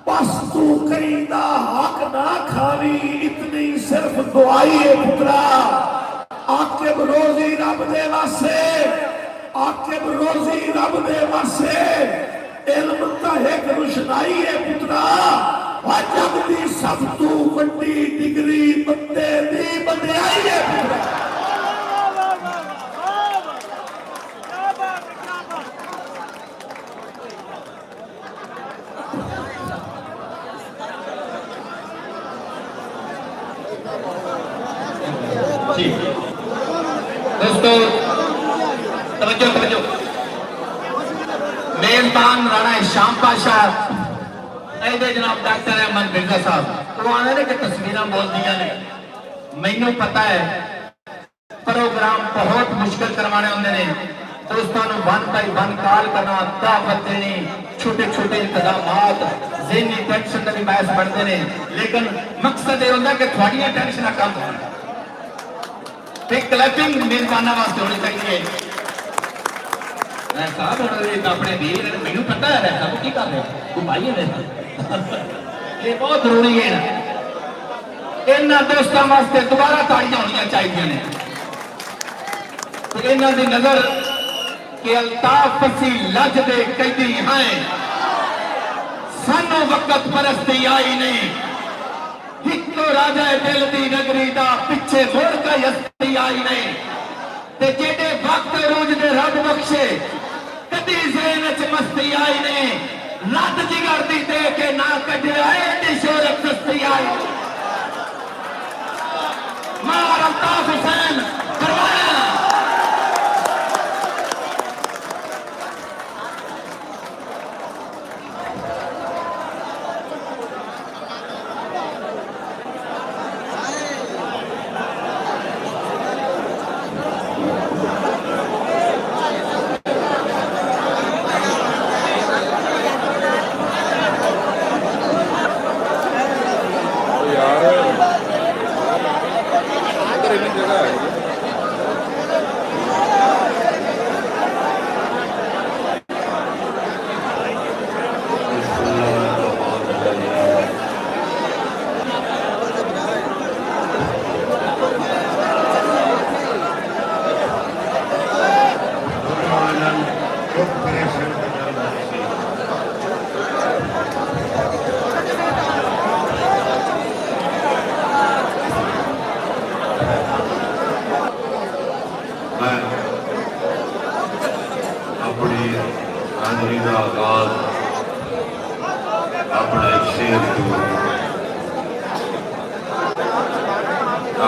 बस तू कईदा हक ना खावी इतनी सिर्फ दुआई है पुत्रा आकिब रोजी रब दे वास्ते आकिब रोजी रब दे वास्ते इल्म ता एक रुशनाई है पुत्रा जग दी सब तू वड्डी डिग्री बंदे दी बंदियाई है पुत्रा दोस्तों तवज्जो तवज्जो मेजबान राणा श्याम पाशा ऐदे जनाब डॉक्टर अहमद मिर्जा साहब वो आने ने कि तस्वीरें बोल दिया ने मैनू पता है प्रोग्राम बहुत मुश्किल करवाने होंगे ने दोस्तों वन बाई वन कॉल करना दावत देनी छोटे छोटे इंतजामात ज़हनी टेंशन का भी बायस बनते हैं लेकिन मकसद ये होता है कि थोड़ियां टेंशन कम हो क्लैपिंग मेजबाना वास्ते होनी चाहिए साहब अपने वीर मैनू पता है सब की कर रहे तू भाई है ये बहुत जरूरी है इन्होंने दोस्तों वास्ते दोबारा ताड़ियां होनी चाहिए ने इन्हों की नजर कि अल्ताफ फसी लज दे कैदी हैं सानू वक्त परस्ती आई नहीं हिको राजा दिल दी नगरी दा पिछे मुड़ का हस्ती आई नहीं ते जेडे वक्त रूज दे रब बख्शे कदी ज़हन च मस्ती आई नहीं लत जिगर दी दे के ना कढे आए ते शोहरत सस्ती आई मार अल्ताफ हुसैन करवाया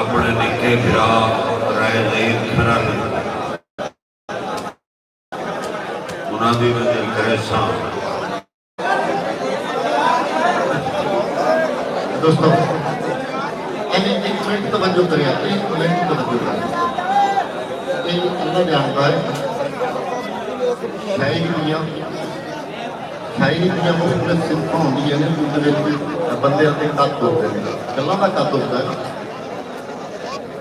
अपने निके भरा राय खरन उन्होंने नजर करे दोस्तों एक मिनट तवज्जो करिए एक मिनट तवज्जो करिए अल्लाह जानता है शायरी दुनिया मुख्तलिफ सिंफा होंगी है बंदे कद होते हैं गलों का कद होता है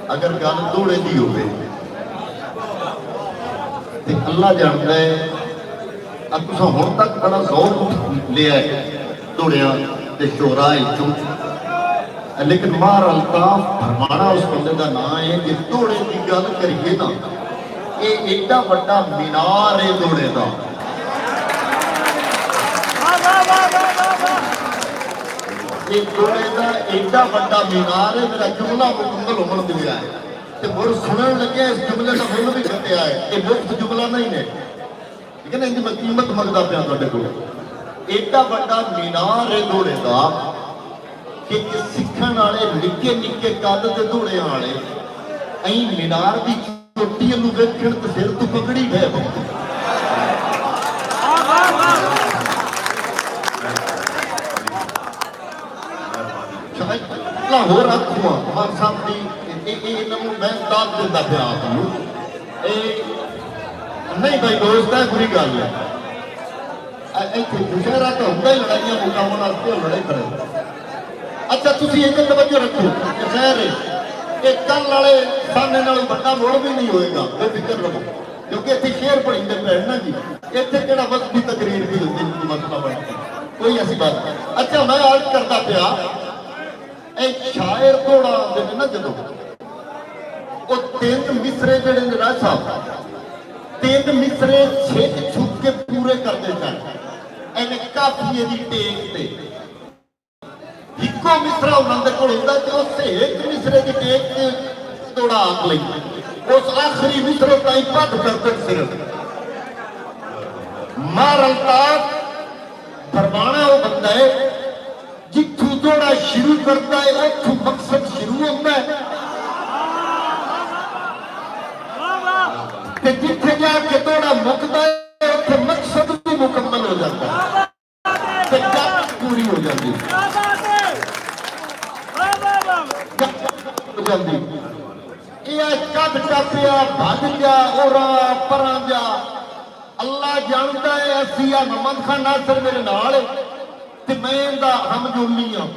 अगर गल दौड़े की हो अल्लाह जानता है तुसा हुण तक बड़ा जोर लिया दौड़िया ते शोरा लेकिन मार अल्ताफ फरमाना उस बंदे का नाम है कि दौड़े की गल करिए ना ये एडा वड्डा मीनार है दौड़े का दौड़े का एडा वड्डा मीनार है मेरा जुमला मुकम्मल होने दिया है तो मुड़ सुनने लगे इस जुमले का मुल भी घटिया है ये मुफ्त जुमला नहीं है ठीक है ना इनकी मैं कीमत मंगता पाया तुहाडे कोल एडा वड्डा मीनार है दौड़े का कि सीखण वाले निक्के निक्के कद ते दौड़े वाले अं मीनार की ਰੋਟੀ ਨੂੰ ਵੇਖਣ ਤੇ ਸਿਰ ਤੋਂ ਪਕੜੀ ਪੈ ਬੰਦੀ ਲਾਹੌਰ ਆਖੂਆ ਮਾਨ ਸਾਹਿਬ ਦੀ ਇਹਨਾਂ ਨੂੰ ਮੈਂ ਦਾਤ ਦਿੰਦਾ ਪਿਆ ਆਪ ਨੂੰ ਇਹ ਨਹੀਂ ਭਾਈ ਦੋਸਤ ਹੈ ਬੁਰੀ ਗੱਲ ਹੈ ਇੱਥੇ ਦੁਸ਼ਹਿਰਾ ਤਾਂ ਹੁੰਦਾ ਹੀ ਲੜਾਈਆਂ ਮੁਕਾਉਣ ਵਾਸਤੇ ਲੜਾਈ ਕਰੇ ਅੱਛਾ ਤੁਸੀਂ ਇੱਕ ਤਵੱਜੋ ਰੱਖੋ ਦੁਸ਼ਹਿਰੇ ਇਹ ਕੱਲ ਵਾਲੇ ਸਾਹਮਣੇ ਨਾਲੋਂ ਵੱਡਾ ਮੋੜ ਵੀ ਨਹੀਂ ਹੋਏਗਾ ਬੇਫਿਕਰ ਰਹੋ ਕਿਉਂਕਿ ਇੱਥੇ ਸ਼ੇਰ ਪੜੀਂਦੇ ਪੈਣ ਨਾ ਜੀ ਇੱਥੇ ਕਿਹੜਾ ਵਕਤ ਦੀ ਤਕਰੀਰ ਵੀ ਹੁੰਦੀ ਮਸਲਾ ਬਣਦਾ ਕੋਈ ਐਸੀ ਬਾਤ ਨਹੀਂ ਅੱਛਾ ਮੈਂ ਆਰਜ਼ ਕਰਦਾ ਪਿਆ ਇਹ ਸ਼ਾਇਰ ਘੋੜਾ ਆਉਂਦੇ ਨੇ ਨਾ ਜਦੋਂ ਉਹ ਤਿੰਨ ਮਿਸਰੇ ਜਿਹੜੇ ਨੇ ਰਾਜ ਸਾਹਿਬ ਤਿੰਨ ਮਿਸਰੇ ਛੇਕ ਛੁਪ ਕੇ ਪੂਰੇ ਕਰਦੇ ਸਨ ਇਹਨੇ ਕਾਫੀਏ ਦੀ ਟੇਕ ਤੇ ਇੱਕੋ ਮਿਸਰਾ ਉਹਨਾਂ ਦੇ ਕੋਲ ਹੁੰਦਾ ਤੇ ਉਹ ਸੇਕ ਮਿਸਰੇ ਦੀ ਟੇਕ ਤੇ ਘੋੜਾ ਆਖ ਲਈ ਉਸ ਆਖਰੀ ਮਿਸਰੇ ਤਾਈਂ ਪੱਟ ਕਰਦੇ ਸਿਰਫ ਮਾਰ ਅਲਤਾਫ ਫਰਮਾਣਾ ਉਹ ਬੰਦਾ ਹੈ ਜਿੱਥੋਂ ਥੋੜਾ ਸ਼ੁਰੂ ਕਰਦਾ ਹੈ ਉੱਥੋਂ ਮਕਸਦ ਸ਼ੁਰੂ ਹੁੰਦਾ ਹੈ ਤੇ ਜਿੱਥੇ ਜਾ ਕੇ ਥੋੜਾ ਮੁੱਕਦਾ ਹੈ ਉੱਥੇ ਮਕਸਦ ਵੀ ਮੁਕੰਮਲ ਹੋ ਜਾਂਦਾ ਹੈ ਤੇ ਗੱਲ ਪੂਰੀ ਹੋ ਜਾਂਦੀ ਹੈ ਇਹ ਕੱਢ ਟੱਪਿਆ ਭੱਜ ਗਿਆ ਔਰਾ ਪਰਾਂ ਜਾ ਅੱਲਾ ਜਾਣਦਾ ਹੈ ਅਸੀਂ ਆ ਮੁਹੰਮਦ ਖਾਨ ਨਾਸਰ ਮੇਰੇ ਨਾਲ ਤੇ ਮੈਂ ਇਹਦਾ ਹਮਜੋਲੀ ਆ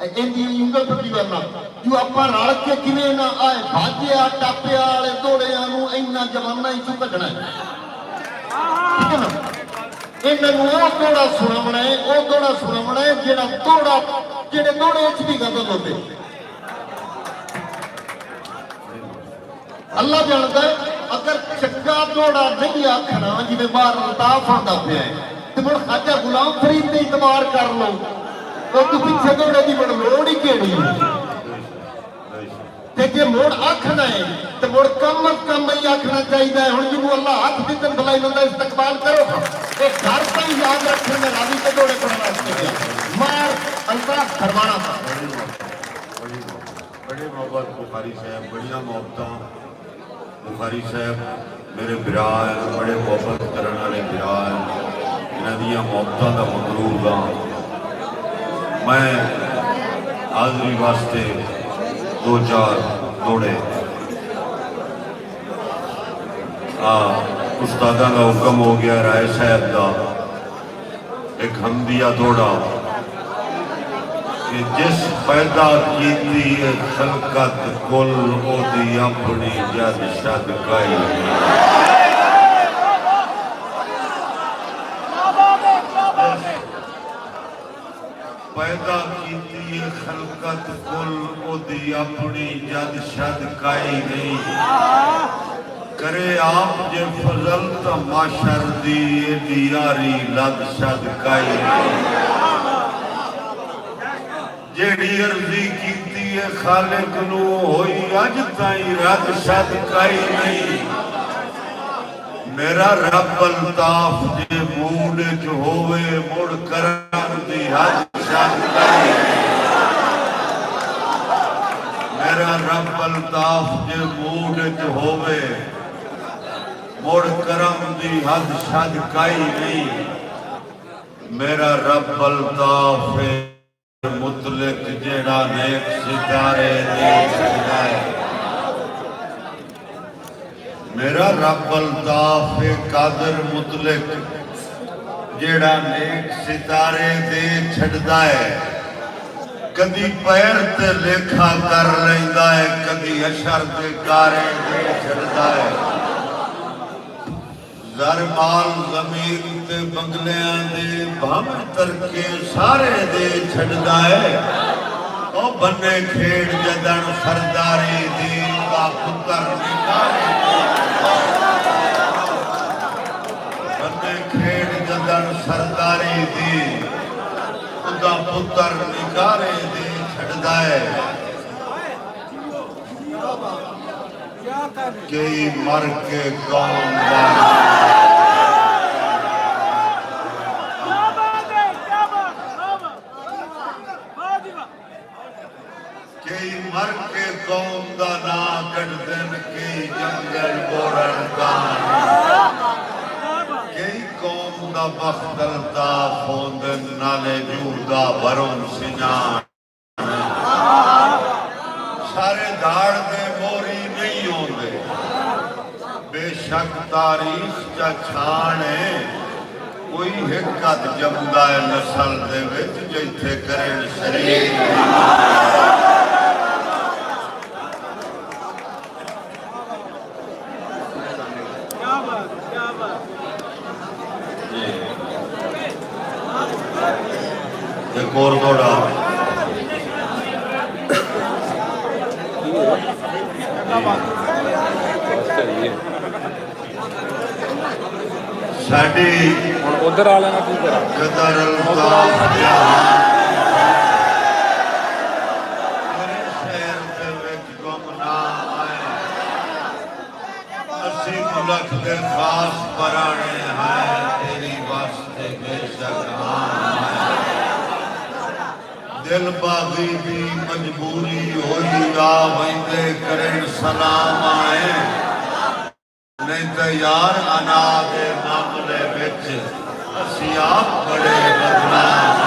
ਇਹਦੀ ਉਂਗਲ ਫੜੀ ਵਰਨਾ ਜੋ ਆਪਾਂ ਰਲ ਕੇ ਕਿਵੇਂ ਨਾ ਆਏ ਭਾਜਿਆ ਟਾਪਿਆ ਵਾਲੇ ਦੋੜਿਆਂ ਨੂੰ ਇੰਨਾ ਜਵਾਨਾ ਹੀ ਚੋਂ ਕੱਢਣਾ ਠੀਕ ਹੈ ਨਾ ਇਹਨਾਂ ਨੂੰ ਉਹ ਦੋੜਾ ਸੁਣਾਉਣਾ ਹੈ ਉਹ ਦੋੜਾ ਸੁਣਾਉਣਾ ਹੈ ਜਿਹੜਾ ਦੋੜਾ ਜਿਹੜੇ ਦੋੜੇ ਚ ਵੀ ਗਦਲ ਹੁੰਦੇ ਅੱਲਾ ਜਾਣਦਾ ਅਗਰ ਚੱਕਾ ਦੋੜਾ ਨਹੀਂ ਆਖਣਾ ਜਿਵੇਂ ਬਾਹਰ ਅਲਤਾਫ ਆਉਂਦਾ ਪਿਆ ਤੇ ਮੁੜ ਖਾਜਾ ਗੁਲਾਮ ਫਰੀਦ ਤੇ ਇਤਬਾਰ ਕਰ ਲਓ ਉਹ ਤੋਂ ਪਿੱਛੇ ਦੋੜੇ ਦੀ ਮੁੜ ਲੋੜ ਹੀ ਕਿਹੜੀ ਤੇ ਜੇ ਮੁੜ ਆਖਣਾ ਹੈ ਤੇ ਮੁੜ ਕਮ ਹੀ ਆਖਣਾ ਚਾਹੀਦਾ ਹੈ ਹੁਣ ਜਿਹਨੂੰ ਅੱਲਾ ਹੱਥ ਦਿੱਤਨ ਬੁਲਾਈ ਬੰਦਾ ਇਸਤਕਬਾਲ ਕਰੋ ਇਹ ਘਰ ਤਾਂ ਹੀ ਯਾਦ ਰੱਖਣ ਦੇ ਰਾਜ਼ੀ ਤੇ ਦੋੜੇ ਪੜਨ ਵਾਸਤੇ ਗਿਆ ਮਾਰ ਅਲਤਾਫ ਫਰਮਾਣਾ बड़े मोहब्बत बुखारी साहब बढ़िया मोहब्बत बुखारी साहब मेरे बिराल बड़े मोहब्बत करने वाले बिराल इन्हों दियां मोहब्बतों का मकरूर हाँ मैं हाजरी वास्ते 2-4 दौड़े उस्तादा का हुक्म हो गया राय साहब का एक हमदिया दौड़ा कि जिस पैदा की खलकत कुल ओदी अपनी जद शद काई पैदा की खलकत कुल ओदी अपनी जद शद काई नहीं करे आप जे फजल तो माशर दी एडी यारी लद शद काई नहीं जेड़ी अर्जी कीती है खालिक नू होई अज ताई रद शद काई नहीं मेरा रब अल्ताफ जे मूड च होवे मुड़ करम दी हद शद काई मेरा रब अल्ताफ जे मूड च होवे मुड़ करम दी हद शद काई नहीं मेरा रब अल्ताफ मुतलक जेड़ा नेक सितारे दे छड़दा है मेरा रब अल्ताफ कादर मुतलक जेड़ा नेक सितारे दे छड़दा है कदी पैर ते लेखा कर लैंदा है कदी अशर ते कारे दे छड़दा है घर माल जमीन ते बंगलियां दे भम तरके सारे दे छड़दा है ओ बन्ने खेड़ जदन सरदारी दी दा पुत्र निकाले बन्ने खेड़ जदन सरदारी दी उदा पुत्र निकाले दे छड़दा है कई मर के कौन कई मर के कौम दा ना कट दिन कई जंग दिल बोड़न कान कई कौम दा वक्त अल्ताफ होंदे नाले जूदा वरुण सिंजान सारे दाड़ दे मोरी नहीं होंदे बेशक तारीख चा छान है कोई एक अद जमदा है नस्ल दे विच जिथे करें शरीर एक और थोड़ा साडी उधर आ लेना की करा कदर अल्ताफ जहान मेरे शहर दे विच गुमनाम आए असी मुल्क दे खास पराने हैं तेरी वास्ते बेशक आन है दिल बागी दी मजबूरी होई आ वंदे करें सलाम आए नहीं तो यार अना दे मामले विच असी आप बड़े बदनाम